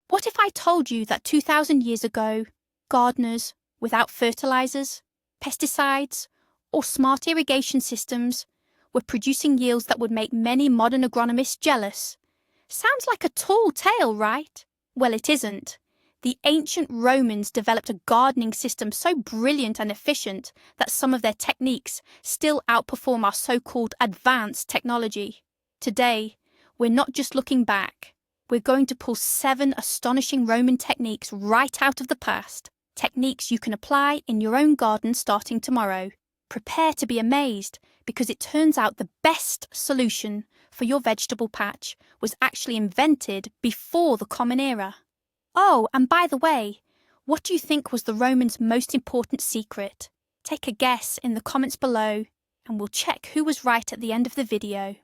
What if I told you that 2,000 years ago, gardeners, without fertilizers, pesticides, or smart irrigation systems, were producing yields that would make many modern agronomists jealous? Sounds like a tall tale, right? Well, it isn't. The ancient Romans developed a gardening system so brilliant and efficient that some of their techniques still outperform our so-called advanced technology. Today, we're not just looking back. We're going to pull 7 astonishing Roman techniques right out of the past, techniques you can apply in your own garden starting tomorrow. Prepare to be amazed, because it turns out the best solution for your vegetable patch was actually invented before the Common Era. Oh, and by the way, what do you think was the Romans' most important secret? Take a guess in the comments below, and we'll check who was right at the end of the video.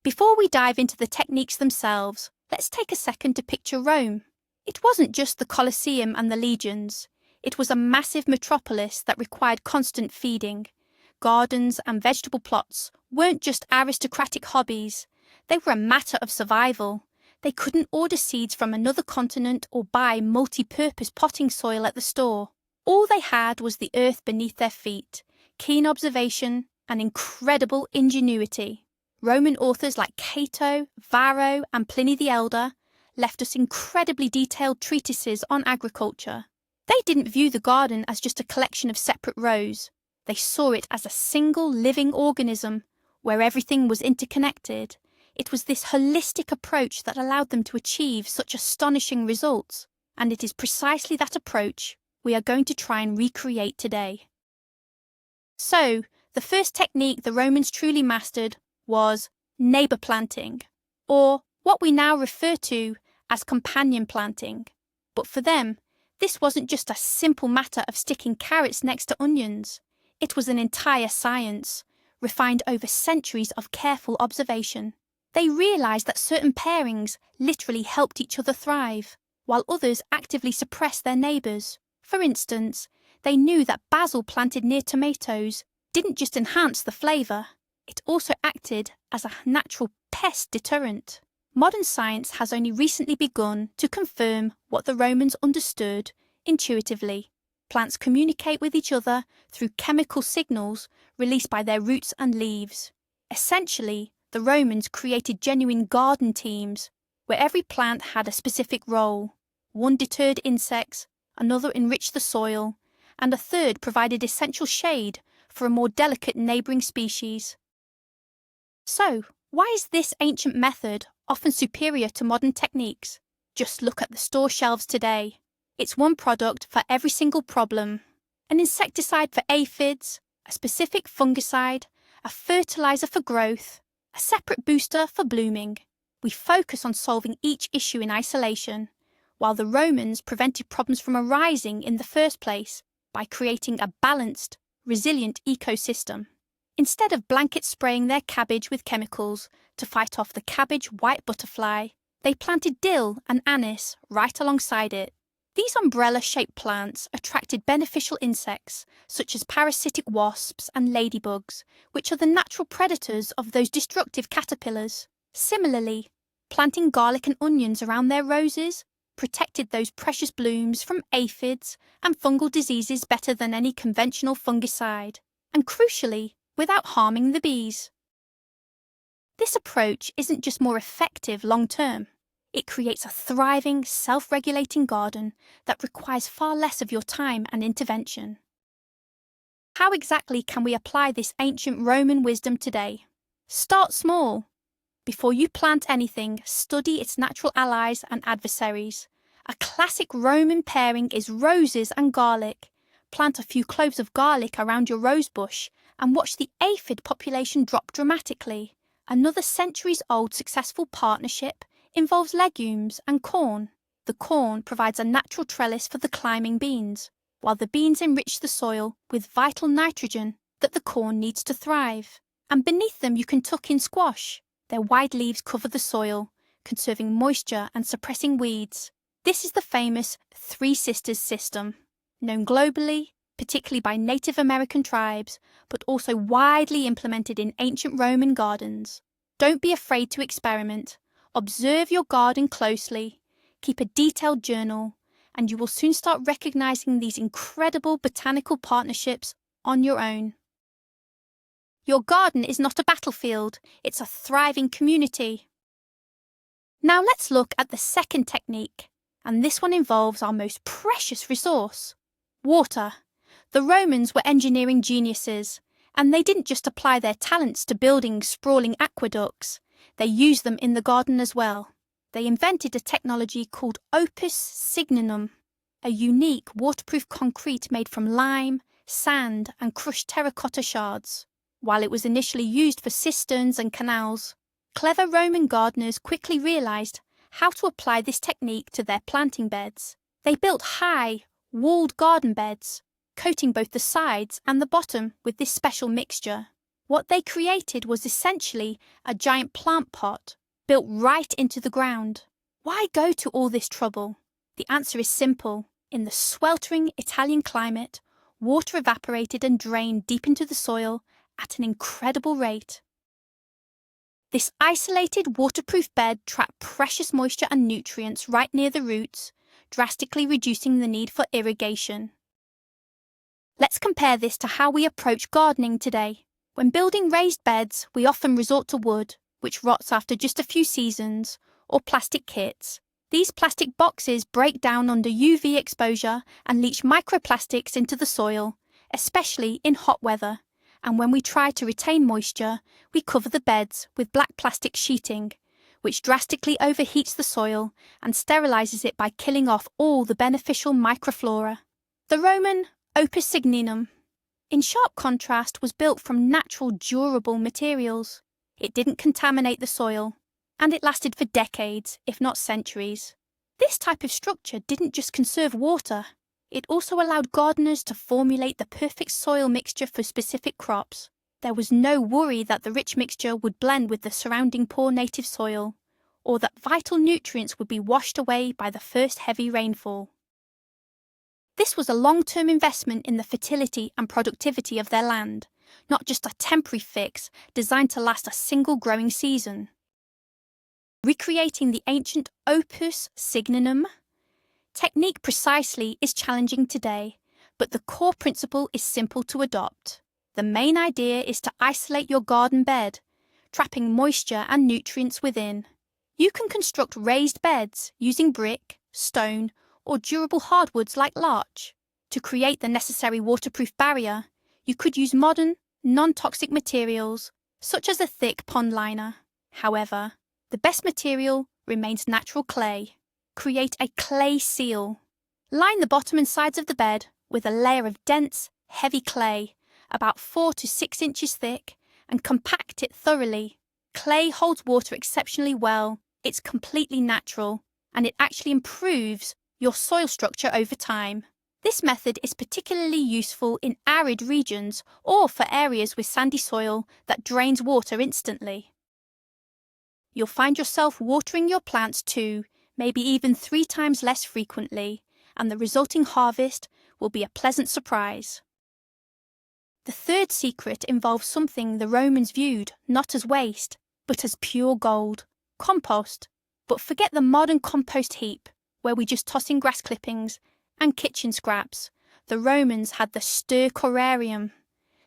Before we dive into the techniques themselves, let's take a second to picture Rome. It wasn't just the Colosseum and the legions. It was a massive metropolis that required constant feeding. Gardens and vegetable plots weren't just aristocratic hobbies. They were a matter of survival. They couldn't order seeds from another continent or buy multi-purpose potting soil at the store. All they had was the earth beneath their feet, keen observation, and incredible ingenuity. Roman authors like Cato, Varro, and Pliny the Elder left us incredibly detailed treatises on agriculture. They didn't view the garden as just a collection of separate rows. They saw it as a single living organism where everything was interconnected. It was this holistic approach that allowed them to achieve such astonishing results, and it is precisely that approach we are going to try and recreate today. So, the first technique the Romans truly mastered was neighbour planting, or what we now refer to as companion planting. But for them, this wasn't just a simple matter of sticking carrots next to onions. It was an entire science, refined over centuries of careful observation. They realised that certain pairings literally helped each other thrive, while others actively suppressed their neighbours. For instance, they knew that basil planted near tomatoes didn't just enhance the flavour, it also acted as a natural pest deterrent. Modern science has only recently begun to confirm what the Romans understood intuitively. Plants communicate with each other through chemical signals released by their roots and leaves. Essentially, the Romans created genuine garden teams, where every plant had a specific role. One deterred insects, another enriched the soil, and a third provided essential shade for a more delicate neighbouring species. So, why is this ancient method often superior to modern techniques? Just look at the store shelves today. It's one product for every single problem. An insecticide for aphids, a specific fungicide, a fertilizer for growth, a separate booster for blooming. We focus on solving each issue in isolation, while the Romans prevented problems from arising in the first place by creating a balanced, resilient ecosystem. Instead of blanket spraying their cabbage with chemicals to fight off the cabbage white butterfly, they planted dill and anise right alongside it. These umbrella-shaped plants attracted beneficial insects such as parasitic wasps and ladybugs, which are the natural predators of those destructive caterpillars. Similarly, planting garlic and onions around their roses protected those precious blooms from aphids and fungal diseases better than any conventional fungicide, and crucially, without harming the bees. This approach isn't just more effective long-term. It creates a thriving, self-regulating garden that requires far less of your time and intervention. How exactly can we apply this ancient Roman wisdom today? Start small. Before you plant anything, study its natural allies and adversaries. A classic Roman pairing is roses and garlic. Plant a few cloves of garlic around your rose bush and watch the aphid population drop dramatically. Another centuries-old successful partnership involves legumes and corn. The corn provides a natural trellis for the climbing beans, while the beans enrich the soil with vital nitrogen that the corn needs to thrive. And beneath them you can tuck in squash. Their wide leaves cover the soil, conserving moisture and suppressing weeds. This is the famous Three Sisters system, known globally, particularly by Native American tribes, but also widely implemented in ancient Roman gardens. Don't be afraid to experiment. Observe your garden closely. keep a detailed journal, and you will soon start recognizing these incredible botanical partnerships on your own. Your garden is not a battlefield, it's a thriving community. Now let's look at the second technique, and this one involves our most precious resource, water. The Romans were engineering geniuses, and they didn't just apply their talents to building sprawling aqueducts, they used them in the garden as well. They invented a technology called opus signinum, a unique waterproof concrete made from lime, sand, and crushed terracotta shards. While it was initially used for cisterns and canals, clever Roman gardeners quickly realized how to apply this technique to their planting beds. They built high, walled garden beds, coating both the sides and the bottom with this special mixture. What they created was essentially a giant plant pot built right into the ground. Why go to all this trouble? The answer is simple. In the sweltering Italian climate, water evaporated and drained deep into the soil at an incredible rate. This isolated waterproof bed trapped precious moisture and nutrients right near the roots, drastically reducing the need for irrigation. Let's compare this to how we approach gardening today. When building raised beds, we often resort to wood, which rots after just a few seasons, or plastic kits. These plastic boxes break down under UV exposure and leach microplastics into the soil, especially in hot weather. And when we try to retain moisture, we cover the beds with black plastic sheeting, which drastically overheats the soil and sterilizes it by killing off all the beneficial microflora. The Roman opus signinum, in sharp contrast, was built from natural, durable materials. It didn't contaminate the soil, and it lasted for decades, if not centuries. This type of structure didn't just conserve water, it also allowed gardeners to formulate the perfect soil mixture for specific crops. There was no worry that the rich mixture would blend with the surrounding poor native soil, or that vital nutrients would be washed away by the first heavy rainfall. This was a long-term investment in the fertility and productivity of their land, not just a temporary fix designed to last a single growing season. Recreating the ancient opus signinum technique precisely is challenging today, but the core principle is simple to adopt. The main idea is to isolate your garden bed, trapping moisture and nutrients within. You can construct raised beds using brick, stone, or durable hardwoods like larch. To create the necessary waterproof barrier, you could use modern, non-toxic materials, such as a thick pond liner. However, the best material remains natural clay. Create a clay seal. Line the bottom and sides of the bed with a layer of dense, heavy clay, about 4 to 6 inches thick, and compact it thoroughly. Clay holds water exceptionally well, it's completely natural, and it actually improves your soil structure over time. This method is particularly useful in arid regions or for areas with sandy soil that drains water instantly. You'll find yourself watering your plants 2, maybe even 3 times less frequently, and the resulting harvest will be a pleasant surprise. The third secret involves something the Romans viewed not as waste, but as pure gold, compost. But forget the modern compost heap, where we just toss in grass clippings and kitchen scraps. The Romans had the stercorarium.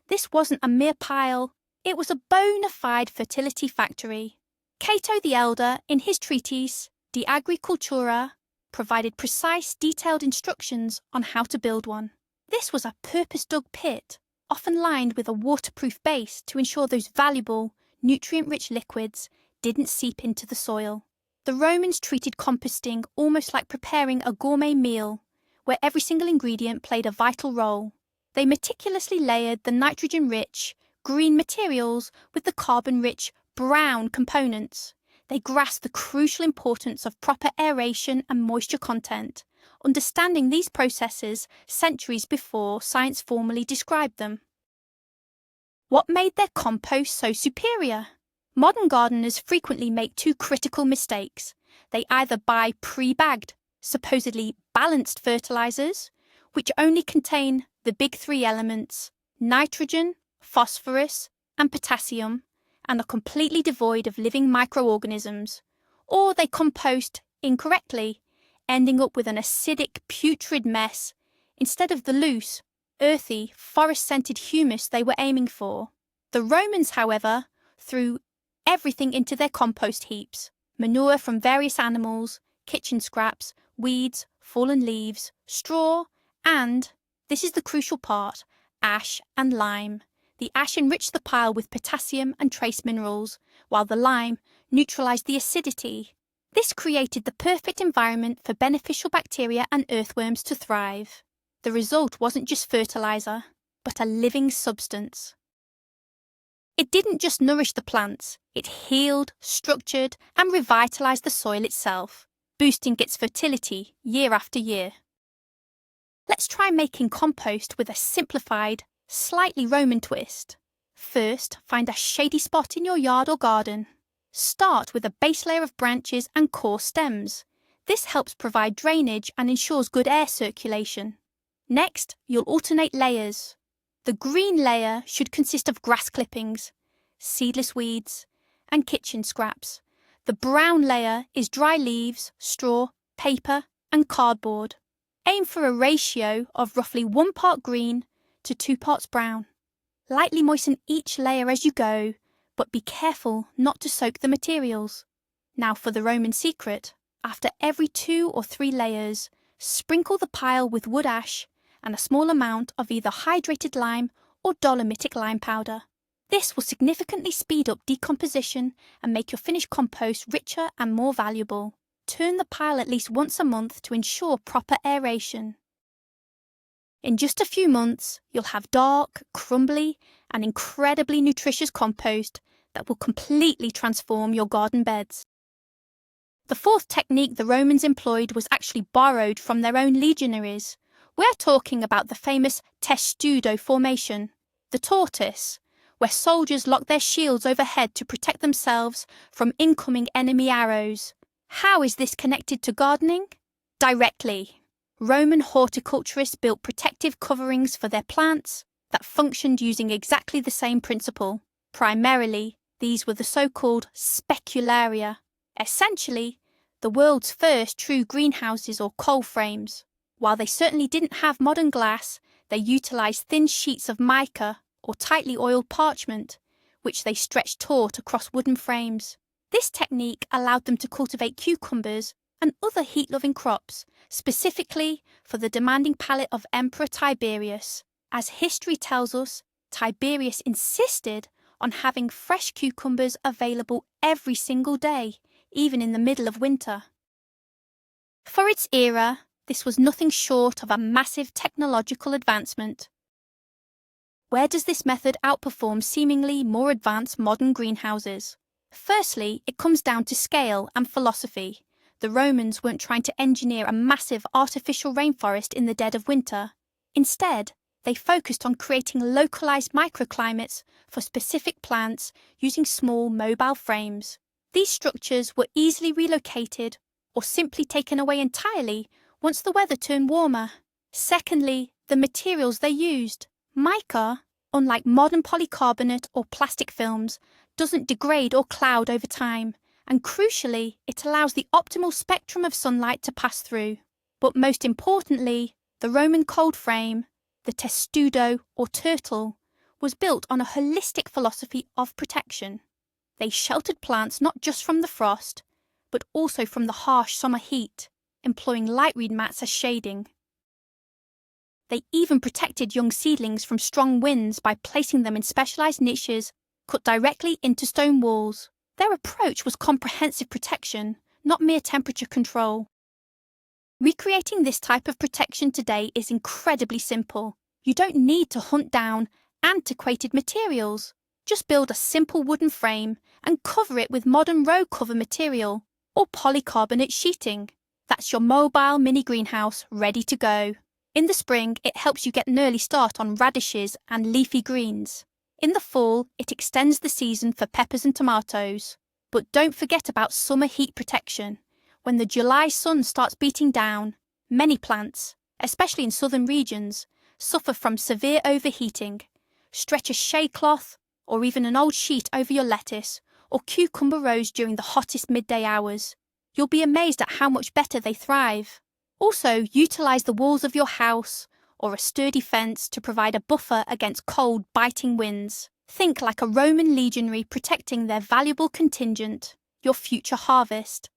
This wasn't a mere pile, it was a bona fide fertility factory. Cato the Elder, in his treatise De Agricultura, provided precise, detailed instructions on how to build one. This was a purpose-dug pit, often lined with a waterproof base to ensure those valuable, nutrient-rich liquids didn't seep into the soil. The Romans treated composting almost like preparing a gourmet meal, where every single ingredient played a vital role. They meticulously layered the nitrogen-rich, green materials with the carbon-rich, brown components. They grasped the crucial importance of proper aeration and moisture content, understanding these processes centuries before science formally described them. What made their compost so superior? Modern gardeners frequently make 2 critical mistakes. They either buy pre-bagged, supposedly balanced fertilizers, which only contain the big 3 elements, nitrogen, phosphorus, and potassium, and are completely devoid of living microorganisms, or they compost incorrectly, ending up with an acidic, putrid mess instead of the loose, earthy, forest-scented humus they were aiming for. The Romans, however, threw everything into their compost heaps: manure from various animals, kitchen scraps, weeds, fallen leaves, straw, and, this is the crucial part, ash and lime. The ash enriched the pile with potassium and trace minerals, while the lime neutralized the acidity. This created the perfect environment for beneficial bacteria and earthworms to thrive. The result wasn't just fertilizer, but a living substance. It didn't just nourish the plants, it healed, structured, and revitalized the soil itself, boosting its fertility year after year. Let's try making compost with a simplified, slightly Roman twist. First, find a shady spot in your yard or garden. Start with a base layer of branches and coarse stems. This helps provide drainage and ensures good air circulation. Next, you'll alternate layers. The green layer should consist of grass clippings, seedless weeds, and kitchen scraps. The brown layer is dry leaves, straw, paper, and cardboard. Aim for a ratio of roughly 1 part green to 2 parts brown. Lightly moisten each layer as you go, but be careful not to soak the materials. Now for the Roman secret. After every 2 or 3 layers, sprinkle the pile with wood ash and a small amount of either hydrated lime or dolomitic lime powder. This will significantly speed up decomposition and make your finished compost richer and more valuable. Turn the pile at least once a month to ensure proper aeration. In just a few months, you'll have dark, crumbly, and incredibly nutritious compost that will completely transform your garden beds. The fourth technique the Romans employed was actually borrowed from their own legionaries. We're talking about the famous testudo formation, the tortoise, where soldiers lock their shields overhead to protect themselves from incoming enemy arrows. How is this connected to gardening? Directly. Roman horticulturists built protective coverings for their plants that functioned using exactly the same principle. Primarily, these were the so-called specularia, essentially the world's first true greenhouses or coal frames. While they certainly didn't have modern glass, they utilized thin sheets of mica or tightly oiled parchment, which they stretched taut across wooden frames. This technique allowed them to cultivate cucumbers and other heat-loving crops, specifically for the demanding palate of Emperor Tiberius. As history tells us, Tiberius insisted on having fresh cucumbers available every single day, even in the middle of winter. For its era, this was nothing short of a massive technological advancement. Where does this method outperform seemingly more advanced modern greenhouses? Firstly, it comes down to scale and philosophy. The Romans weren't trying to engineer a massive artificial rainforest in the dead of winter. Instead, they focused on creating localized microclimates for specific plants using small mobile frames. These structures were easily relocated or simply taken away entirely once the weather turned warmer. Secondly, the materials they used. Mica, unlike modern polycarbonate or plastic films, doesn't degrade or cloud over time, and crucially, it allows the optimal spectrum of sunlight to pass through. But most importantly, the Roman cold frame, the testudo or turtle, was built on a holistic philosophy of protection. They sheltered plants not just from the frost, but also from the harsh summer heat, employing light reed mats as shading. They even protected young seedlings from strong winds by placing them in specialized niches cut directly into stone walls. Their approach was comprehensive protection, not mere temperature control. Recreating this type of protection today is incredibly simple. You don't need to hunt down antiquated materials. Just build a simple wooden frame and cover it with modern row cover material or polycarbonate sheeting. That's your mobile mini greenhouse ready to go. In the spring, it helps you get an early start on radishes and leafy greens. In the fall, it extends the season for peppers and tomatoes. But don't forget about summer heat protection. When the July sun starts beating down, many plants, especially in southern regions, suffer from severe overheating. Stretch a shade cloth or even an old sheet over your lettuce or cucumber rows during the hottest midday hours. you'll be amazed at how much better they thrive. Also, utilize the walls of your house or a sturdy fence to provide a buffer against cold, biting winds. Think like a Roman legionary protecting their valuable contingent, your future harvest.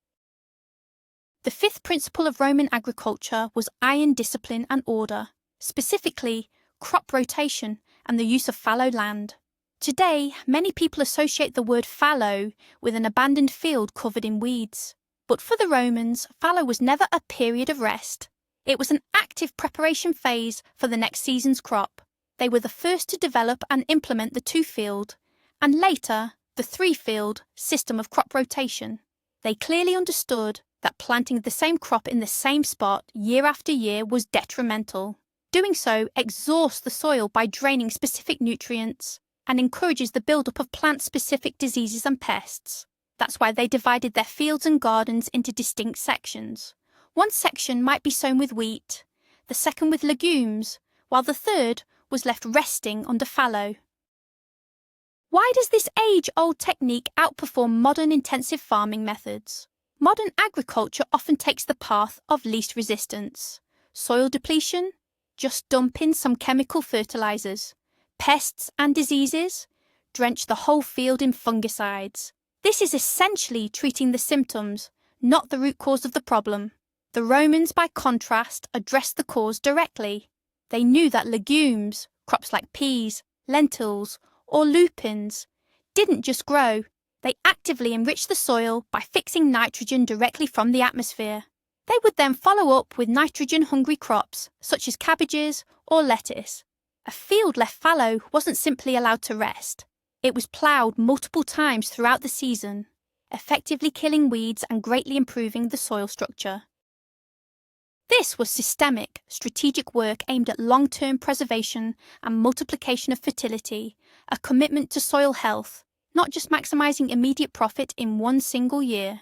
The fifth principle of Roman agriculture was iron discipline and order, specifically crop rotation and the use of fallow land. Today, many people associate the word fallow with an abandoned field covered in weeds. But for the Romans, fallow was never a period of rest. It was an active preparation phase for the next season's crop. They were the first to develop and implement the two-field, and later, the three-field system of crop rotation. They clearly understood that planting the same crop in the same spot year after year was detrimental. Doing so exhausts the soil by draining specific nutrients and encourages the buildup of plant-specific diseases and pests. That's why they divided their fields and gardens into distinct sections. One section might be sown with wheat, the second with legumes, while the third was left resting under fallow. Why does this age-old technique outperform modern intensive farming methods? Modern agriculture often takes the path of least resistance. Soil depletion? Just dump in some chemical fertilizers. Pests and diseases? Drench the whole field in fungicides. This is essentially treating the symptoms, not the root cause of the problem. The Romans, by contrast, addressed the cause directly. They knew that legumes, crops like peas, lentils, or lupins, didn't just grow. They actively enriched the soil by fixing nitrogen directly from the atmosphere. They would then follow up with nitrogen-hungry crops, such as cabbages or lettuce. A field left fallow wasn't simply allowed to rest. It was ploughed multiple times throughout the season, effectively killing weeds and greatly improving the soil structure. This was systemic, strategic work aimed at long-term preservation and multiplication of fertility, a commitment to soil health, not just maximising immediate profit in one single year.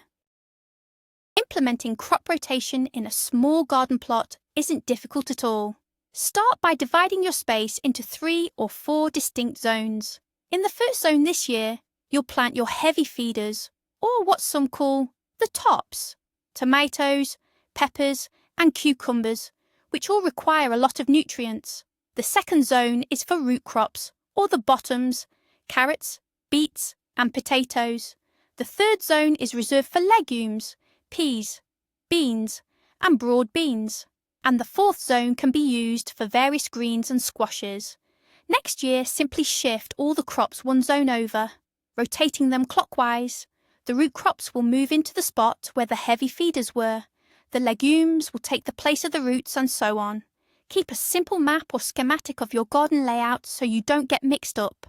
Implementing crop rotation in a small garden plot isn't difficult at all. Start by dividing your space into 3 or 4 distinct zones. In the first zone this year, you'll plant your heavy feeders, or what some call the tops, tomatoes, peppers, and cucumbers, which all require a lot of nutrients. The second zone is for root crops, or the bottoms, carrots, beets, and potatoes. The third zone is reserved for legumes, peas, beans, and broad beans. And the fourth zone can be used for various greens and squashes. Next year, simply shift all the crops one zone over, rotating them clockwise. The root crops will move into the spot where the heavy feeders were. The legumes will take the place of the roots, and so on. Keep a simple map or schematic of your garden layout so you don't get mixed up.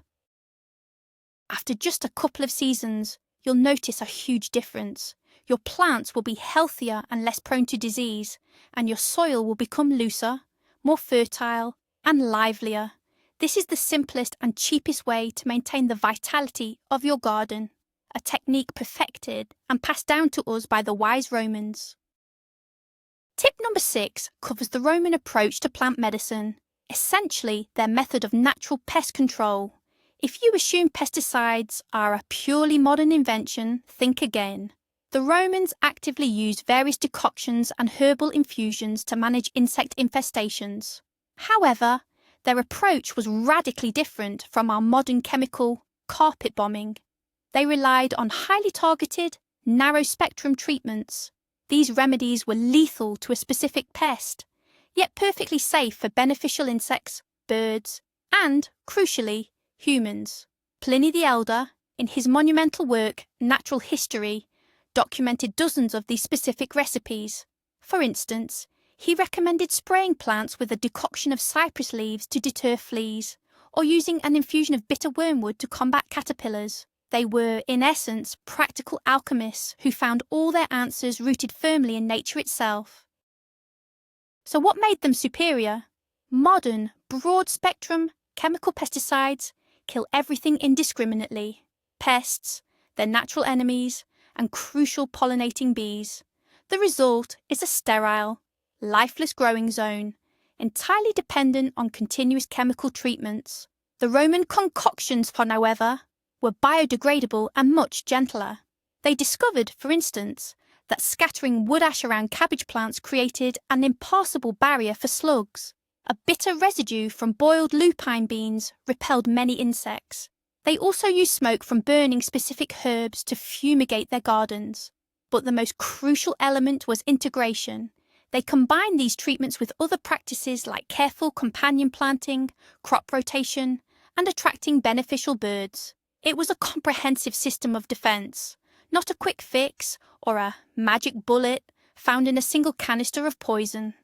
After just a couple of seasons, you'll notice a huge difference. Your plants will be healthier and less prone to disease, and your soil will become looser, more fertile, and livelier. This is the simplest and cheapest way to maintain the vitality of your garden, a technique perfected and passed down to us by the wise Romans. Tip number 6 covers the Roman approach to plant medicine, essentially their method of natural pest control. If you assume pesticides are a purely modern invention, think again. The Romans actively used various decoctions and herbal infusions to manage insect infestations. However, their approach was radically different from our modern chemical carpet bombing. They relied on highly targeted, narrow-spectrum treatments. These remedies were lethal to a specific pest, yet perfectly safe for beneficial insects, birds, and, crucially, humans. Pliny the Elder, in his monumental work Natural History, documented dozens of these specific recipes. For instance, he recommended spraying plants with a decoction of cypress leaves to deter fleas, or using an infusion of bitter wormwood to combat caterpillars. They were, in essence, practical alchemists who found all their answers rooted firmly in nature itself. So what made them superior? Modern, broad-spectrum, chemical pesticides kill everything indiscriminately. Pests, their natural enemies, and crucial pollinating bees. The result is a sterile, lifeless growing zone, entirely dependent on continuous chemical treatments. The Roman concoctions, however, were biodegradable and much gentler. They discovered, for instance, that scattering wood ash around cabbage plants created an impassable barrier for slugs. A bitter residue from boiled lupine beans repelled many insects. They also used smoke from burning specific herbs to fumigate their gardens. But the most crucial element was integration. They combined these treatments with other practices like careful companion planting, crop rotation, and attracting beneficial birds. It was a comprehensive system of defense, not a quick fix or a magic bullet found in a single canister of poison.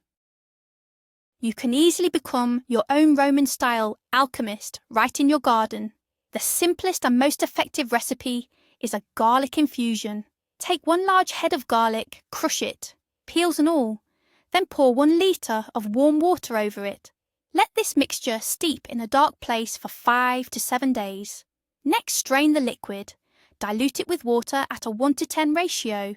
You can easily become your own Roman-style alchemist right in your garden. The simplest and most effective recipe is a garlic infusion. Take 1 large head of garlic, crush it, peels and all, then pour 1 litre of warm water over it. Let this mixture steep in a dark place for 5 to 7 days. Next, strain the liquid, dilute it with water at a 1:10 ratio,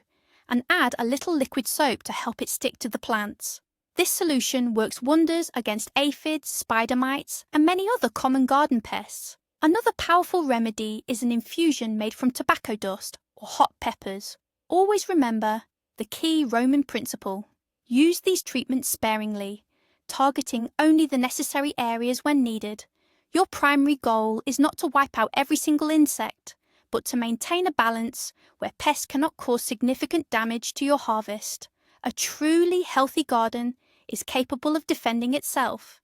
and add a little liquid soap to help it stick to the plants. This solution works wonders against aphids, spider mites, and many other common garden pests. Another powerful remedy is an infusion made from tobacco dust or hot peppers. Always remember the key Roman principle. Use these treatments sparingly, targeting only the necessary areas when needed. Your primary goal is not to wipe out every single insect, but to maintain a balance where pests cannot cause significant damage to your harvest. A truly healthy garden is capable of defending itself.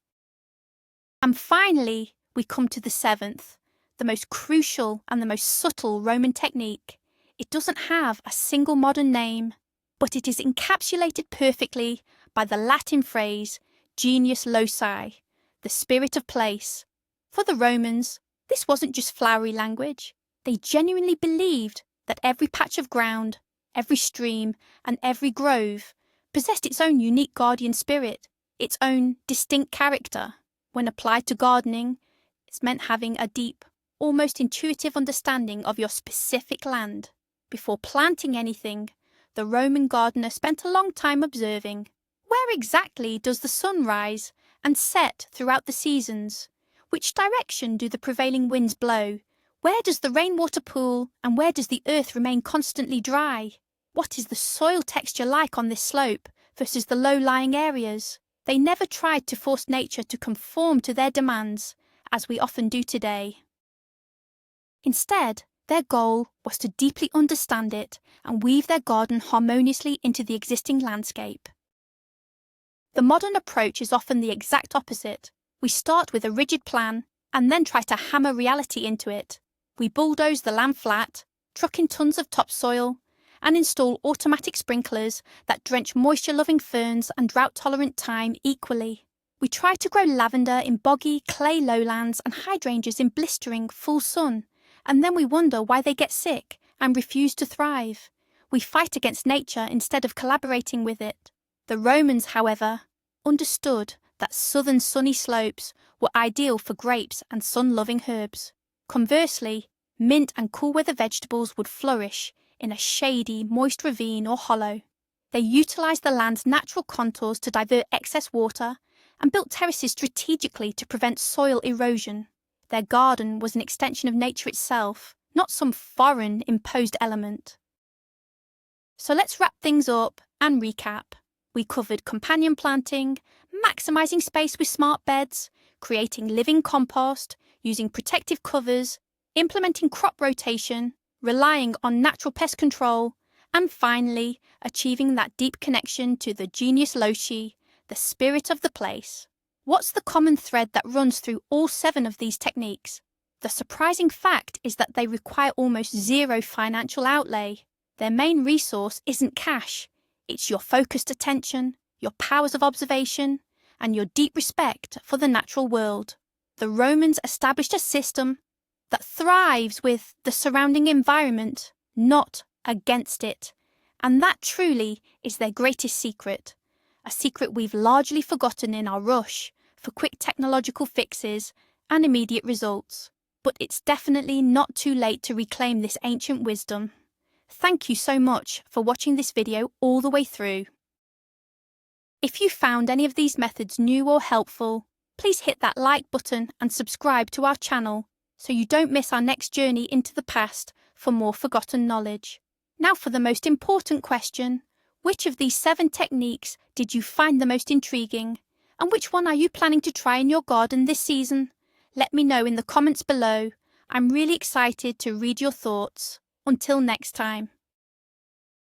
And finally, we come to the 7th, the most crucial and the most subtle Roman technique. It doesn't have a single modern name, but it is encapsulated perfectly by the Latin phrase genius loci, the spirit of place. For the Romans, this wasn't just flowery language. They genuinely believed that every patch of ground, every stream, and every grove possessed its own unique guardian spirit, its own distinct character. When applied to gardening, it's meant having a deep, almost intuitive understanding of your specific land. Before planting anything, the Roman gardener spent a long time observing. Where exactly does the sun rise and set throughout the seasons? Which direction do the prevailing winds blow? Where does the rainwater pool, and where does the earth remain constantly dry? What is the soil texture like on this slope versus the low-lying areas? They never tried to force nature to conform to their demands, as we often do today. Instead, their goal was to deeply understand it and weave their garden harmoniously into the existing landscape. The modern approach is often the exact opposite. We start with a rigid plan and then try to hammer reality into it. We bulldoze the land flat, truck in tons of topsoil, and install automatic sprinklers that drench moisture-loving ferns and drought-tolerant thyme equally. We try to grow lavender in boggy, clay lowlands and hydrangeas in blistering, full sun, and then we wonder why they get sick and refuse to thrive. We fight against nature instead of collaborating with it. The Romans, however, understood that southern sunny slopes were ideal for grapes and sun-loving herbs. Conversely, mint and cool-weather vegetables would flourish in a shady, moist ravine or hollow. They utilised the land's natural contours to divert excess water and built terraces strategically to prevent soil erosion. Their garden was an extension of nature itself, not some foreign, imposed element. So let's wrap things up and recap. We covered companion planting, maximising space with smart beds, creating living compost, using protective covers, implementing crop rotation, relying on natural pest control, and finally, achieving that deep connection to the genius loci, the spirit of the place. What's the common thread that runs through all 7 of these techniques? The surprising fact is that they require almost zero financial outlay. Their main resource isn't cash, it's your focused attention, your powers of observation, and your deep respect for the natural world. The Romans established a system that thrives with the surrounding environment, not against it. And that truly is their greatest secret, a secret we've largely forgotten in our rush for quick technological fixes and immediate results. But it's definitely not too late to reclaim this ancient wisdom. Thank you so much for watching this video all the way through. If you found any of these methods new or helpful, please hit that like button and subscribe to our channel so you don't miss our next journey into the past for more forgotten knowledge. Now for the most important question. Which of these 7 techniques did you find the most intriguing? And which one are you planning to try in your garden this season? Let me know in the comments below. I'm really excited to read your thoughts. Until next time.